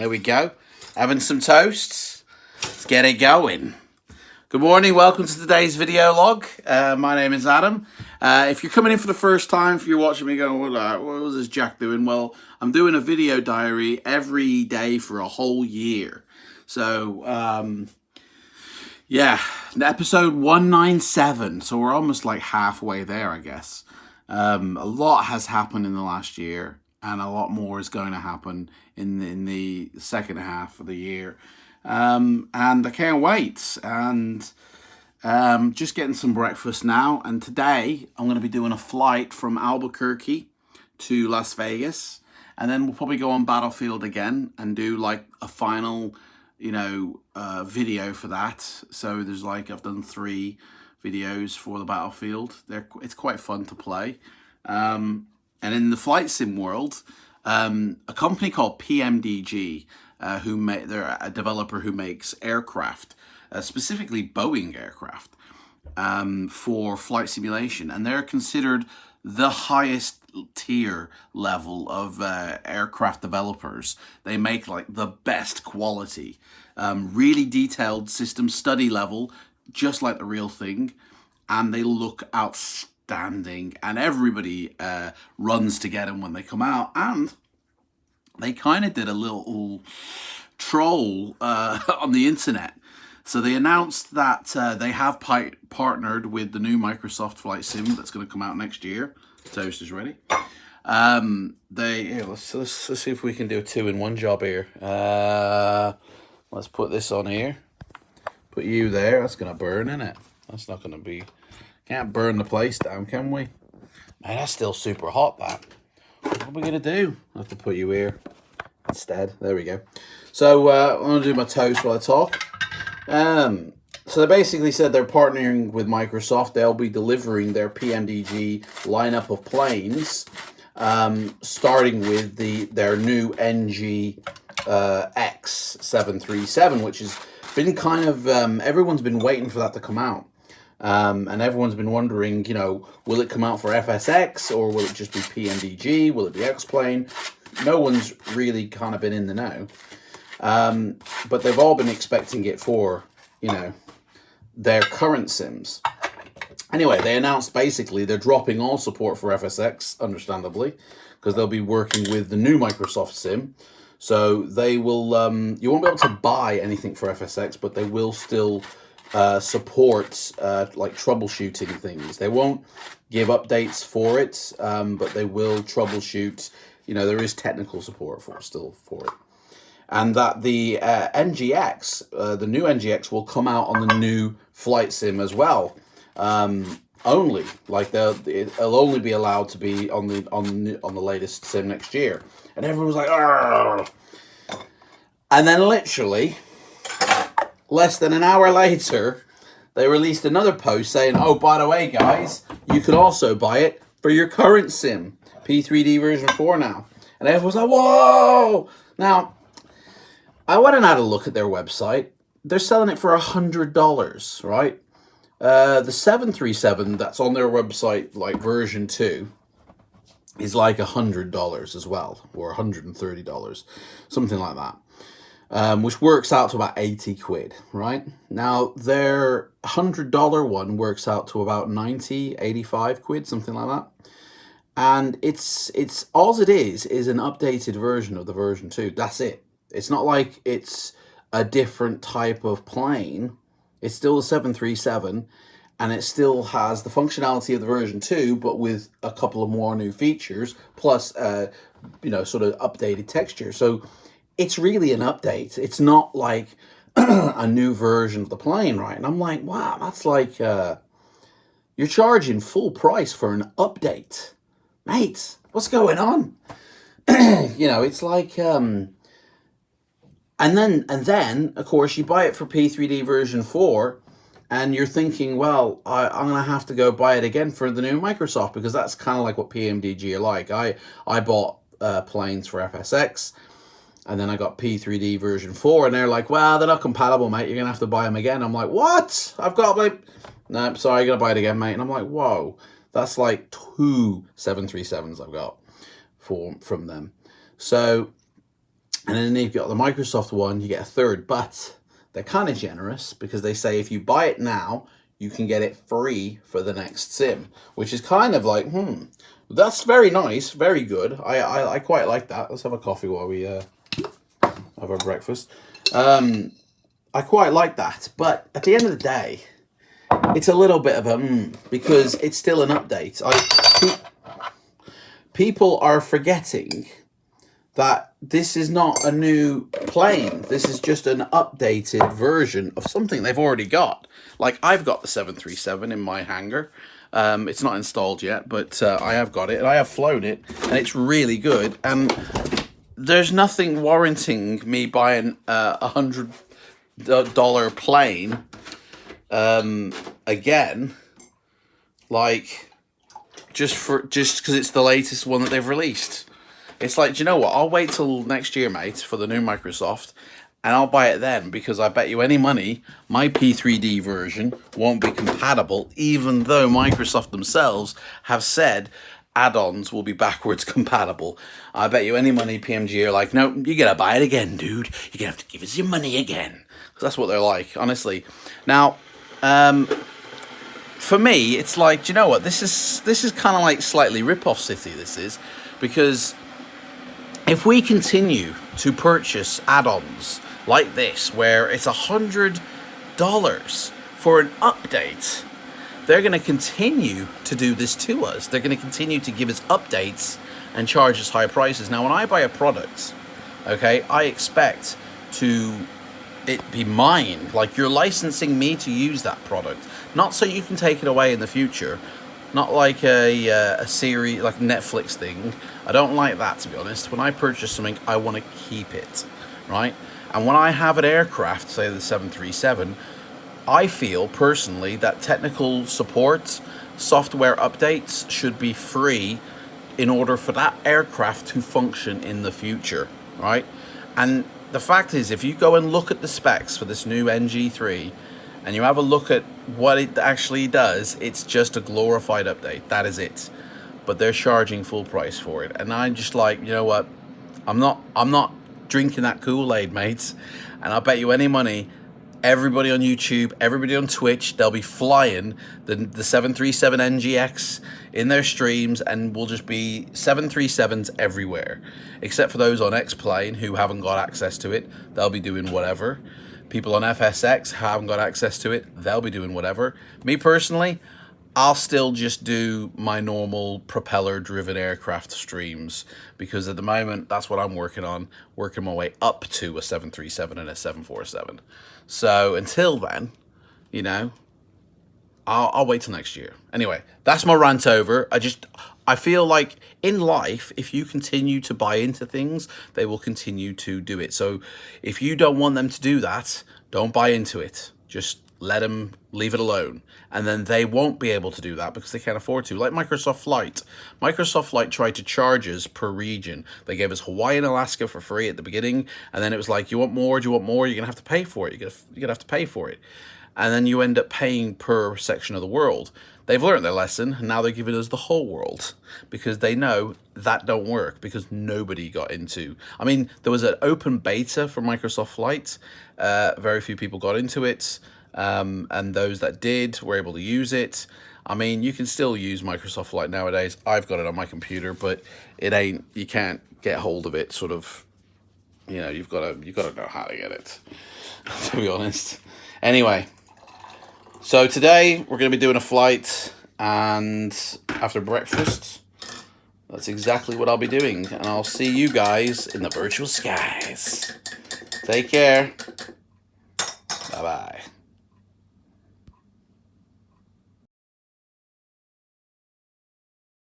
There we go. Having some toasts. Let's get it going. Good morning. Welcome to today's video log. My name is Adam. If you're coming in for the first time, if you're watching me going, what was this Jack doing? Well, I'm doing a video diary every day for a whole year. So, yeah, episode 197. So we're almost like halfway there, I guess. A lot has happened in the last year, and a lot more is going to happen in the second half of the year. And I can't wait. And just getting some breakfast now. And today I'm going to be doing a flight from Albuquerque to Las Vegas. And then we'll probably go on Battlefield again and do like a final, video for that. So there's I've done 3 videos for the Battlefield. It's quite fun to play. And in the flight sim world, a company called PMDG, they're a developer who makes aircraft, specifically Boeing aircraft, for flight simulation, and they're considered the highest tier level of aircraft developers. They make like the best quality, really detailed system study level, just like the real thing, and they look outstanding, and everybody runs to get them when they come out. And they kind of did a little troll on the internet. So they announced that they have partnered with the new Microsoft flight sim that's going to come out next year. Toast is ready. Let's see if we can do a 2-in-1 job here. Let's put this on here. Put you there. That's going to burn, isn't it? That's not going to be... Can't burn the place down, can we? Man, that's still super hot, that. What are we going to do? I have to put you here instead. There we go. So I'm going to do my toast while I talk. So they basically said they're partnering with Microsoft. They'll be delivering their PMDG lineup of planes, starting with their new NG X 737, which has been kind of, everyone's been waiting for that to come out. And everyone's been wondering, will it come out for FSX or will it just be PMDG? Will it be X-Plane? No one's really kind of been in the know. But they've all been expecting it for, their current sims. Anyway, they announced basically they're dropping all support for FSX, understandably, because they'll be working with the new Microsoft sim. So they will, you won't be able to buy anything for FSX, but they will still support like troubleshooting things. They won't give updates for it, but they will troubleshoot. There is technical support for it. And that the NGX, the new NGX, will come out on the new flight sim as well. Only it'll only be allowed to be on the latest sim next year. And everyone was like, "Argh!" And then literally less than an hour later, they released another post saying, "Oh, by the way, guys, you can also buy it for your current sim, P3D version 4 now." And everyone's like, "Whoa!" Now, I went and had a look at their website. They're selling it for $100, right? The 737 that's on their website, like version 2, is like $100 as well, or $130, something like that. Which works out to about 80 quid, right? Now, their $100 one works out to about 90, 85 quid, something like that. And it's all it is an updated version of the version 2. That's it. It's not like it's a different type of plane. It's still a 737, and it still has the functionality of the version 2, but with a couple of more new features, plus, sort of updated texture. So it's really an update. It's not like a new version of the plane, right? And I'm like, wow, that's like, you're charging full price for an update. Mate, what's going on? It's like, and then, of course, you buy it for P3D version 4, and you're thinking, well, I'm going to have to go buy it again for the new Microsoft, because that's kind of like what PMDG are like. I bought planes for FSX, and then I got P3D version 4, and they're like, well, they're not compatible, mate. You're going to have to buy them again. I'm like, what? I've got, no, sorry, I got to buy it again, mate. And I'm like, whoa, that's like 2 737s I've got from them. So And then you've got the Microsoft one, you get a third, but they're kind of generous because they say if you buy it now, you can get it free for the next sim, which is kind of like, that's very nice, very good. I quite like that. Let's have a coffee while we have our breakfast. I quite like that, but at the end of the day, it's a little bit of a because it's still an update. People are forgetting that this is not a new plane. This is just an updated version of something they've already got. Like, I've got the 737 in my hangar. It's not installed yet, but I have got it, and I have flown it, and it's really good. And there's nothing warranting me buying a $100 plane again, like, just because it's the latest one that they've released. It's like, do you know what? I'll wait till next year, mate, for the new Microsoft, and I'll buy it then, because I bet you any money my P3D version won't be compatible, even though Microsoft themselves have said add-ons will be backwards compatible. I bet you any money PMG are like, no, you gotta buy it again, dude. You're gonna have to give us your money again. Because that's what they're like, honestly. Now, for me, it's like, do you know what? This is kind of like slightly rip-off city, this is, because if we continue to purchase add-ons like this, where it's $100 for an update, they're going to continue to do this to us. They're going to continue to give us updates and charge us high prices. Now, when I buy a product, okay, I expect it be mine. Like, you're licensing me to use that product, not so you can take it away in the future. Not like a series, like Netflix thing. I don't like that, to be honest. When I purchase something, I want to keep it, right? And when I have an aircraft, say the 737, I feel personally that technical support, software updates should be free in order for that aircraft to function in the future, right? And the fact is, if you go and look at the specs for this new NG3, and you have a look at what it actually does, it's just a glorified update. That is it. But they're charging full price for it. And I'm just like, you know what? I'm not drinking that Kool-Aid, mates. And I'll bet you any money, everybody on YouTube, everybody on Twitch, they'll be flying the 737 NGX in their streams, and will just be 737s everywhere. Except for those on X-Plane who haven't got access to it. They'll be doing whatever. People on FSX haven't got access to it. They'll be doing whatever. Me personally, I'll still just do my normal propeller-driven aircraft streams, because at the moment, that's what I'm working on, working my way up to a 737 and a 747. So until then, you know, I'll wait till next year. Anyway, that's my rant over. I feel like in life, if you continue to buy into things, they will continue to do it. So if you don't want them to do that, don't buy into it. Just let them, leave it alone. And then they won't be able to do that because they can't afford to. Like Microsoft Flight. Microsoft Flight tried to charge us per region. They gave us Hawaii and Alaska for free at the beginning. And then it was like, you want more? Do you want more? You're going to have to pay for it. You're going to have to pay for it. And then you end up paying per section of the world. They've learned their lesson, and now they're giving us the whole world, because they know that don't work, because nobody got into. I mean, there was an open beta for Microsoft Flight. Very few people got into it, and those that did were able to use it. I mean, you can still use Microsoft Flight nowadays. I've got it on my computer, but you can't get hold of it, sort of. You know, you've got to know how to get it, to be honest. Anyway. So today we're going to be doing a flight, and after breakfast, that's exactly what I'll be doing. And I'll see you guys in the virtual skies. Take care. Bye-bye.